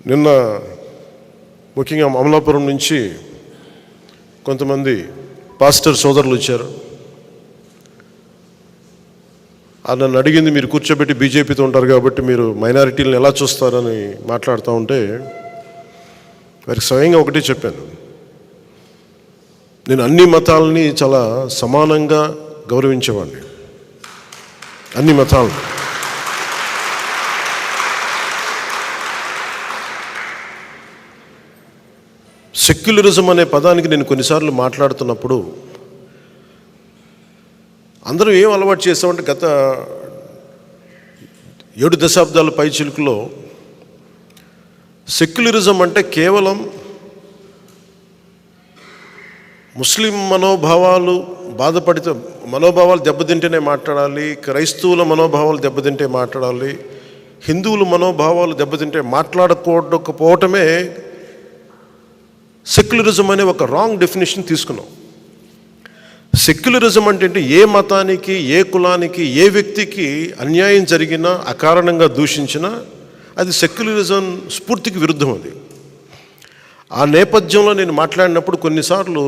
నిన్న ముఖ్యంగా అమలాపురం నుంచి కొంతమంది పాస్టర్ సోదరులు వచ్చారు. నన్ను అడిగింది, మీరు కూర్చోబెట్టి బీజేపీతో ఉంటారు కాబట్టి మీరు మైనారిటీలను ఎలా చూస్తారని మాట్లాడుతూ ఉంటే వారికి స్వయంగా ఒకటే చెప్పాను, నేను అన్ని మతాలని చాలా సమానంగా గౌరవించేవాడిని. అన్ని మతాలు సెక్యులరిజం అనే పదానికి నేను కొన్నిసార్లు మాట్లాడుతున్నప్పుడు అందరూ ఏం అలవాటు చేస్తామంటే గత 7 దశాబ్దాల పై చిలుకులో సెక్యులరిజం అంటే కేవలం ముస్లిం మనోభావాలు మనోభావాలు దెబ్బతింటేనే మాట్లాడాలి, క్రైస్తవుల మనోభావాలు దెబ్బతింటే మాట్లాడాలి, హిందువుల మనోభావాలు దెబ్బతింటే మాట్లాడకపోవటమే సెక్యులరిజం అనే ఒక రాంగ్ డెఫినేషన్ తీసుకున్నాం. సెక్యులరిజం అంటే ఏ మతానికి, ఏ కులానికి, ఏ వ్యక్తికి అన్యాయం జరిగినా, అకారణంగా దూషించినా అది సెక్యులరిజం స్ఫూర్తికి విరుద్ధం. అది ఆ నేపథ్యంలో నేను మాట్లాడినప్పుడు కొన్నిసార్లు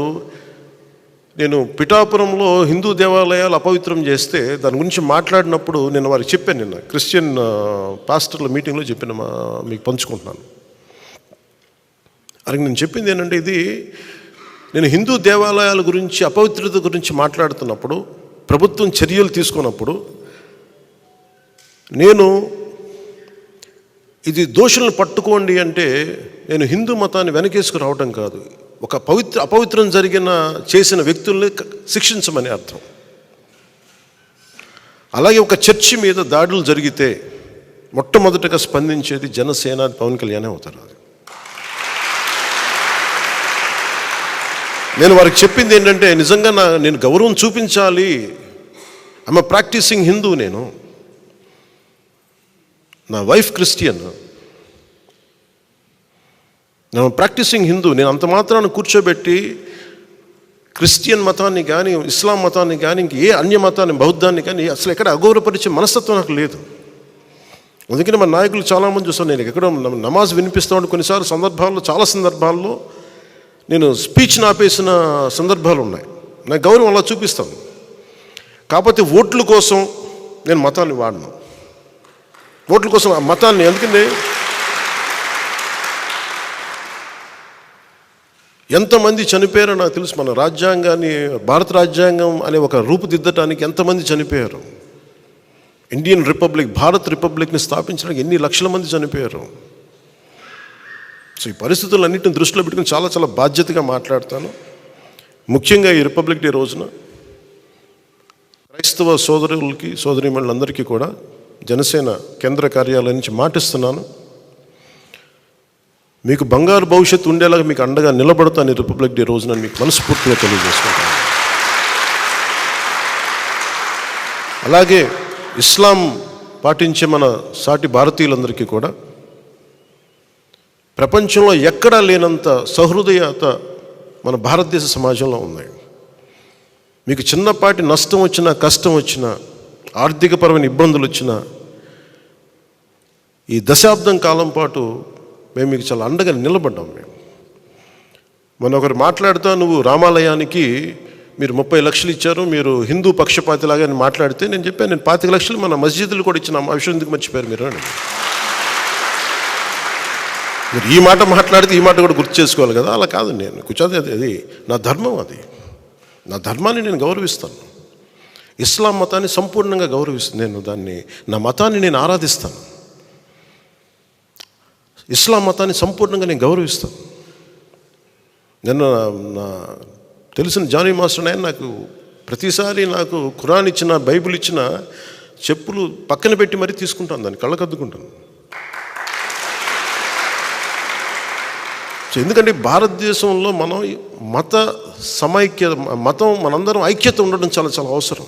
నేను పిఠాపురంలో హిందూ దేవాలయాలు అపవిత్రం చేస్తే దాని గురించి మాట్లాడినప్పుడు నేను వారికి చెప్పాను, నిన్న క్రిస్టియన్ పాస్టర్ల మీటింగ్లో చెప్పిన మీకు పంచుకుంటున్నాను. అలాగే నేను చెప్పింది ఏంటంటే, ఇది నేను హిందూ దేవాలయాల గురించి అపవిత్రత గురించి మాట్లాడుతున్నప్పుడు, ప్రభుత్వం చర్యలు తీసుకున్నప్పుడు నేను ఇది దోషులను పట్టుకోండి అంటే నేను హిందూ మతాన్ని వెనకేసుకు రావడం కాదు, ఒక అపవిత్రం చేసిన వ్యక్తుల్ని శిక్షించమని అర్థం. అలాగే ఒక చర్చి మీద దాడులు జరిగితే మొట్టమొదటగా స్పందించేది జనసేన, పవన్ కళ్యాణ్ అవుతారు. నేను వారికి చెప్పింది ఏంటంటే, నిజంగా నేను గౌరవం చూపించాలి. ఐఎమ్ ప్రాక్టీసింగ్ హిందూ, నా వైఫ్ క్రిస్టియన్, నేను ప్రాక్టీసింగ్ హిందూ. నేను అంత మాత్రాన్ని కూర్చోబెట్టి క్రిస్టియన్ మతాన్ని కానీ, ఇస్లాం మతాన్ని కానీ, ఇంక ఏ అన్య మతాన్ని, బౌద్ధాన్ని కానీ అసలు ఎక్కడ అగౌరవపరిచే మనస్తత్వం నాకు లేదు. అందుకని మన నాయకులు చాలామంది చూస్తాను, నేను ఎక్కడో నమాజ్ వినిపిస్తూ ఉంటే కొన్నిసార్లు చాలా సందర్భాల్లో నేను స్పీచ్ని ఆపేసిన సందర్భాలు ఉన్నాయి. నాకు గౌరవం అలా చూపిస్తాను. కాకపోతే ఓట్ల కోసం నేను మతాన్ని వాడను. ఓట్ల కోసం ఆ మతాన్ని, ఎందుకంటే ఎంతమంది చనిపోయారో నాకు తెలుసు. మన రాజ్యాంగాన్ని, భారత రాజ్యాంగం అనే ఒక రూపుదిద్దటానికి ఎంతమంది చనిపోయారు. ఇండియన్ రిపబ్లిక్, భారత్ రిపబ్లిక్ని స్థాపించడానికి ఎన్ని లక్షల మంది చనిపోయారు. సో ఈ పరిస్థితులన్నింటిని దృష్టిలో పెట్టుకుని చాలా చాలా బాధ్యతగా మాట్లాడతాను. ముఖ్యంగా ఈ రిపబ్లిక్ డే రోజున క్రైస్తవ సోదరులకి, సోదరీమణులందరికీ కూడా జనసేన కేంద్ర కార్యాలయం నుంచి మాటిస్తున్నాను, మీకు బంగారు భవిష్యత్తు ఉండేలాగా మీకు అండగా నిలబడతాను ఈ రిపబ్లిక్ డే రోజున మీకు మనస్ఫూర్తిగా తెలియజేసుకుంటాను. అలాగే ఇస్లాం పాటించే మన సాటి భారతీయులందరికీ కూడా ప్రపంచంలో ఎక్కడా లేనంత సహృదయత మన భారతదేశ సమాజంలో ఉంది. మీకు చిన్నపాటి నష్టం వచ్చినా, కష్టం వచ్చినా, ఆర్థికపరమైన ఇబ్బందులు వచ్చినా ఈ దశాబ్దం కాలం పాటు మేము మీకు చాలా అండగా నిలబడ్డాం. మొన్న ఒకరు మాట్లాడుతూ, నువ్వు రామాలయానికి మీరు 30 లక్షలు ఇచ్చారు, మీరు హిందూ పక్షపాతిలాగా అని మాట్లాడితే నేను చెప్పాను, నేను 25 లక్షలు మన మస్జిద్లు కూడా ఇచ్చిన ఆ విషయం ఎందుకు మర్చిపోయారు మీరు అని. మీరు ఈ మాట మాట్లాడితే ఈ మాట కూడా గుర్తు చేసుకోవాలి కదా. అలా కాదు, నేను కూర్చోది అది నా ధర్మం, అది నా ధర్మాన్ని నేను గౌరవిస్తాను. ఇస్లాం మతాన్ని సంపూర్ణంగా గౌరవిస్తాను. నేను దాన్ని, నా మతాన్ని నేను ఆరాధిస్తాను. ఇస్లాం మతాన్ని సంపూర్ణంగా నేను గౌరవిస్తాను. నిన్న నా తెలిసిన జానీ మాస్టర్ ఆయన నాకు ప్రతిసారి నాకు ఖురాన్ ఇచ్చిన, బైబిల్ ఇచ్చిన చెప్పులు పక్కన పెట్టి మరీ తీసుకుంటాను, దాన్ని కళ్ళకద్దుకుంటాను. ఎందుకంటే భారతదేశంలో మనం మత సమైక్యత, మతం మనందరం ఐక్యత ఉండడం చాలా చాలా అవసరం.